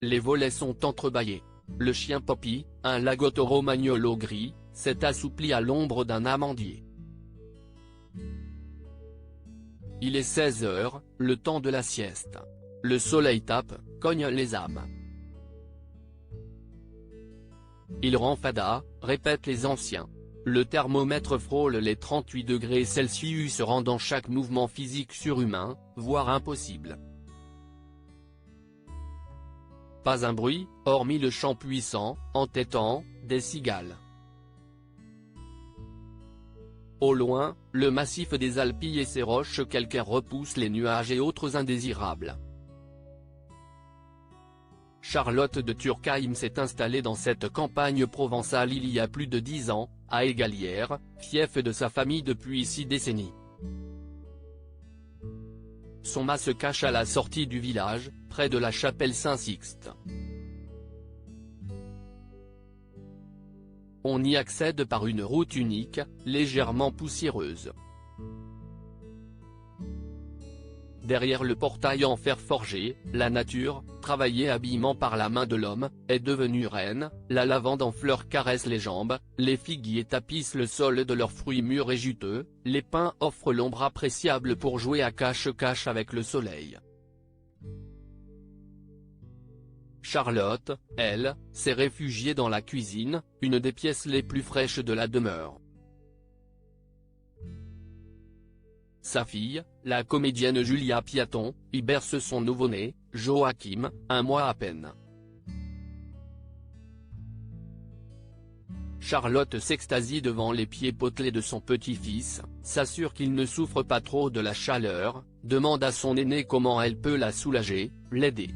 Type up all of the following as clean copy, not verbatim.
Les volets sont entrebâillés. Le chien Poppy, un lagotto romagnolo gris, s'est assoupli à l'ombre d'un amandier. Il est 16 heures, le temps de la sieste. Le soleil tape, cogne les âmes. Il rend fada, répètent les anciens. Le thermomètre frôle les 38 degrés Celsius rendant chaque mouvement physique surhumain, voire impossible. Pas un bruit, hormis le chant puissant, entêtant, des cigales. Au loin, le massif des Alpes et ses roches calcaires repoussent les nuages et autres indésirables. Charlotte de Turckheim s'est installée dans cette campagne provençale il y a plus de 10 ans, à Égalières, fief de sa famille depuis 6 décennies. Son mât se cache à la sortie du village, près de la chapelle Saint-Sixte. On y accède par une route unique, légèrement poussiéreuse. Derrière le portail en fer forgé, la nature, travaillée habillement par la main de l'homme, est devenue reine, la lavande en fleurs caresse les jambes, les figuiers tapissent le sol de leurs fruits mûrs et juteux, les pins offrent l'ombre appréciable pour jouer à cache-cache avec le soleil. Charlotte, elle, s'est réfugiée dans la cuisine, une des pièces les plus fraîches de la demeure. Sa fille, la comédienne Julia Piaton, y berce son nouveau-né, Joachim, 1 mois à peine. Charlotte s'extasie devant les pieds potelés de son petit-fils, s'assure qu'il ne souffre pas trop de la chaleur, demande à son aîné comment elle peut la soulager, l'aider.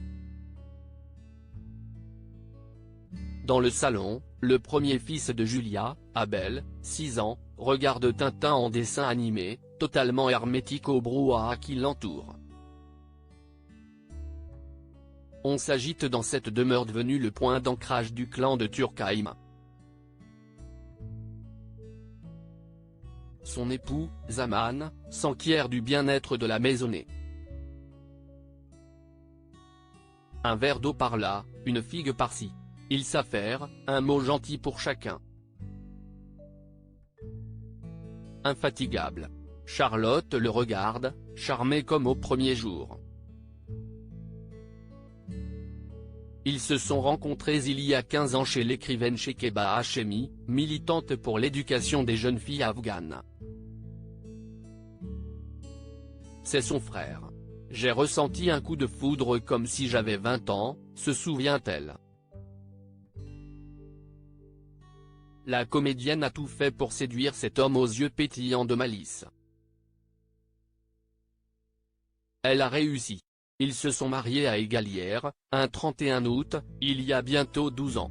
Dans le salon, le premier fils de Julia, Abel, 6 ans, regarde Tintin en dessin animé, totalement hermétique au brouhaha qui l'entoure. On s'agite dans cette demeure devenue le point d'ancrage du clan de Turckheim. Son époux, Zaman, s'enquiert du bien-être de la maisonnée. Un verre d'eau par là, une figue par-ci. Il s'affaire, un mot gentil pour chacun. Infatigable. Charlotte le regarde, charmée comme au premier jour. Ils se sont rencontrés il y a 15 ans chez l'écrivaine Shekeba Hachemi, militante pour l'éducation des jeunes filles afghanes. C'est son frère. J'ai ressenti un coup de foudre comme si j'avais 20 ans, se souvient-elle. La comédienne a tout fait pour séduire cet homme aux yeux pétillants de malice. Elle a réussi. Ils se sont mariés à Égalières, un 31 août, il y a bientôt 12 ans.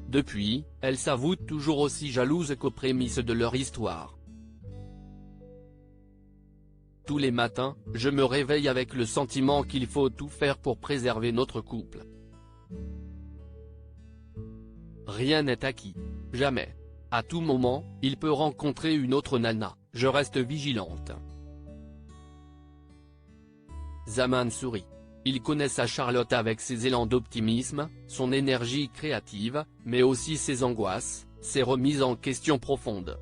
Depuis, elle s'avoue toujours aussi jalouse qu'aux prémices de leur histoire. Tous les matins, je me réveille avec le sentiment qu'il faut tout faire pour préserver notre couple. Rien n'est acquis. Jamais. À tout moment, il peut rencontrer une autre nana, je reste vigilante. Zaman sourit. Il connaît sa Charlotte avec ses élans d'optimisme, son énergie créative, mais aussi ses angoisses, ses remises en question profondes.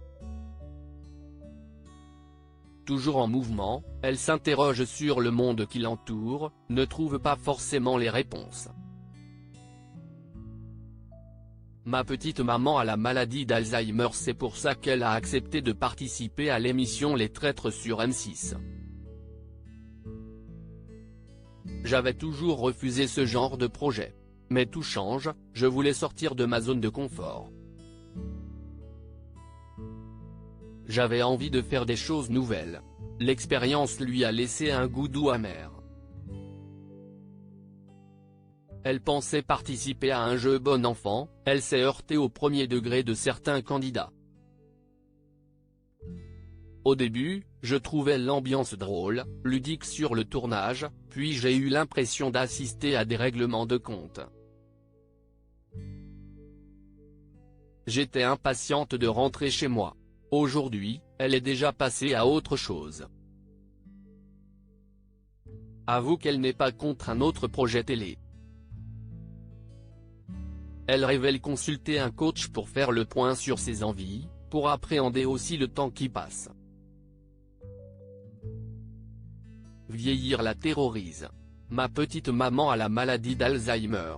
Toujours en mouvement, elle s'interroge sur le monde qui l'entoure, ne trouve pas forcément les réponses. Ma petite maman a la maladie d'Alzheimer, c'est pour ça qu'elle a accepté de participer à l'émission Les Traîtres sur M6. J'avais toujours refusé ce genre de projet. Mais tout change, je voulais sortir de ma zone de confort. J'avais envie de faire des choses nouvelles. L'expérience lui a laissé un goût doux amer. Elle pensait participer à un jeu bon enfant, elle s'est heurtée au premier degré de certains candidats. Au début, je trouvais l'ambiance drôle, ludique sur le tournage, puis j'ai eu l'impression d'assister à des règlements de compte. J'étais impatiente de rentrer chez moi. Aujourd'hui, elle est déjà passée à autre chose. avoue qu'elle n'est pas contre un autre projet télé. Elle révèle consulter un coach pour faire le point sur ses envies, pour appréhender aussi le temps qui passe. Vieillir la terrorise. Ma petite maman a la maladie d'Alzheimer.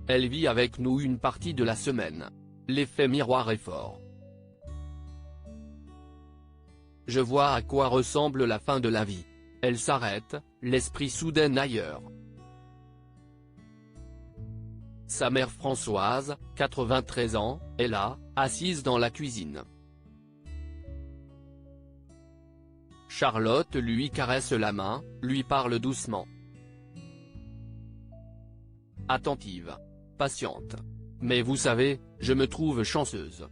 Elle vit avec nous une partie de la semaine. L'effet miroir est fort. Je vois à quoi ressemble la fin de la vie. Elle s'arrête, l'esprit soudain ailleurs. Sa mère Françoise, 93 ans, est là, assise dans la cuisine. Charlotte lui caresse la main, lui parle doucement. Attentive. Patiente. Mais vous savez, je me trouve chanceuse.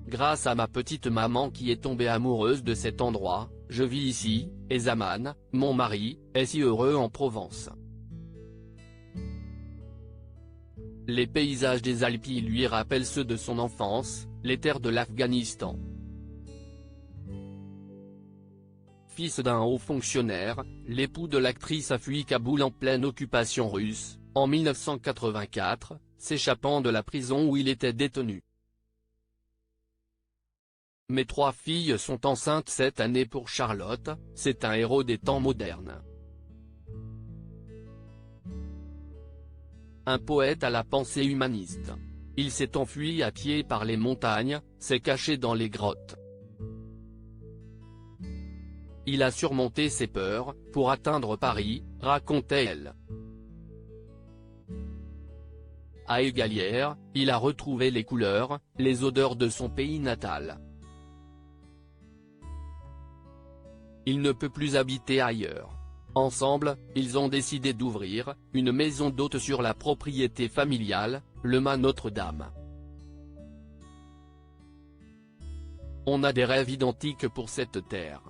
Grâce à ma petite maman qui est tombée amoureuse de cet endroit, je vis ici, et Zaman, mon mari, est si heureux en Provence. Les paysages des Alpes lui rappellent ceux de son enfance, les terres de l'Afghanistan. Fils d'un haut fonctionnaire, l'époux de l'actrice a fui Kaboul en pleine occupation russe, en 1984, s'échappant de la prison où il était détenu. Mes 3 filles sont enceintes cette année pour Charlotte, c'est un héros des temps modernes. Un poète à la pensée humaniste. Il s'est enfui à pied par les montagnes, s'est caché dans les grottes. Il a surmonté ses peurs, pour atteindre Paris, racontait-elle. À Égalière, il a retrouvé les couleurs, les odeurs de son pays natal. Il ne peut plus habiter ailleurs. Ensemble, ils ont décidé d'ouvrir une maison d'hôte sur la propriété familiale, le Mas Notre-Dame. On a des rêves identiques pour cette terre.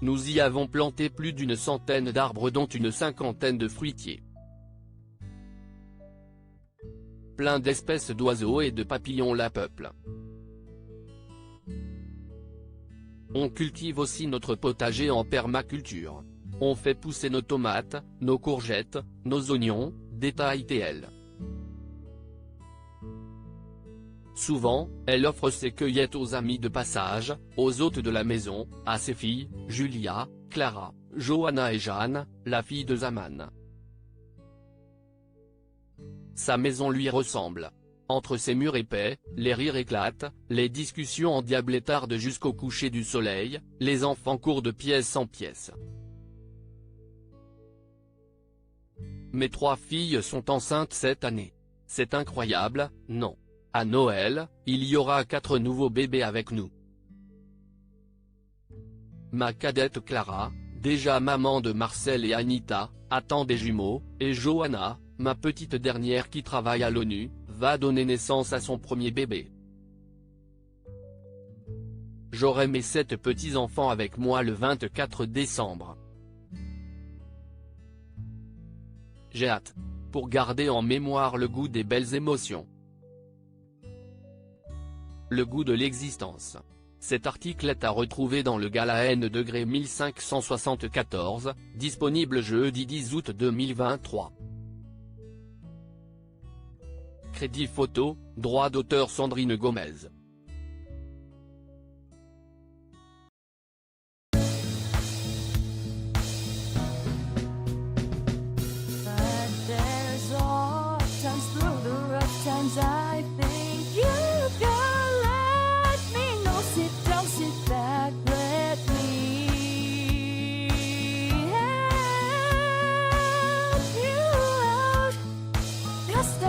Nous y avons planté plus d'une centaine d'arbres dont une cinquantaine de fruitiers. Plein d'espèces d'oiseaux et de papillons la peuplent. On cultive aussi notre potager en permaculture. On fait pousser nos tomates, nos courgettes, nos oignons, détaille-t-elle. Souvent, elle offre ses cueillettes aux amis de passage, aux hôtes de la maison, à ses filles, Julia, Clara, Johanna et Jeanne, la fille de Zaman. Sa maison lui ressemble. Entre ses murs épais, les rires éclatent, les discussions endiablées tardent jusqu'au coucher du soleil, les enfants courent de pièce en pièce. Mes 3 filles sont enceintes cette année. C'est incroyable, non? À Noël, il y aura 4 nouveaux bébés avec nous. Ma cadette Clara, déjà maman de Marcel et Anita, attend des jumeaux, et Johanna, ma petite dernière qui travaille à l'ONU, va donner naissance à son premier bébé. J'aurai mes 7 petits-enfants avec moi le 24 décembre. J'ai hâte. Pour garder en mémoire le goût des belles émotions. Le goût de l'existence. Cet article est à retrouver dans le Gala N° 1574, disponible jeudi 10 août 2023. Crédit photo, droit d'auteur Sandrine Gomez. I think you can let me know. Sit down, sit back, let me help you out. Just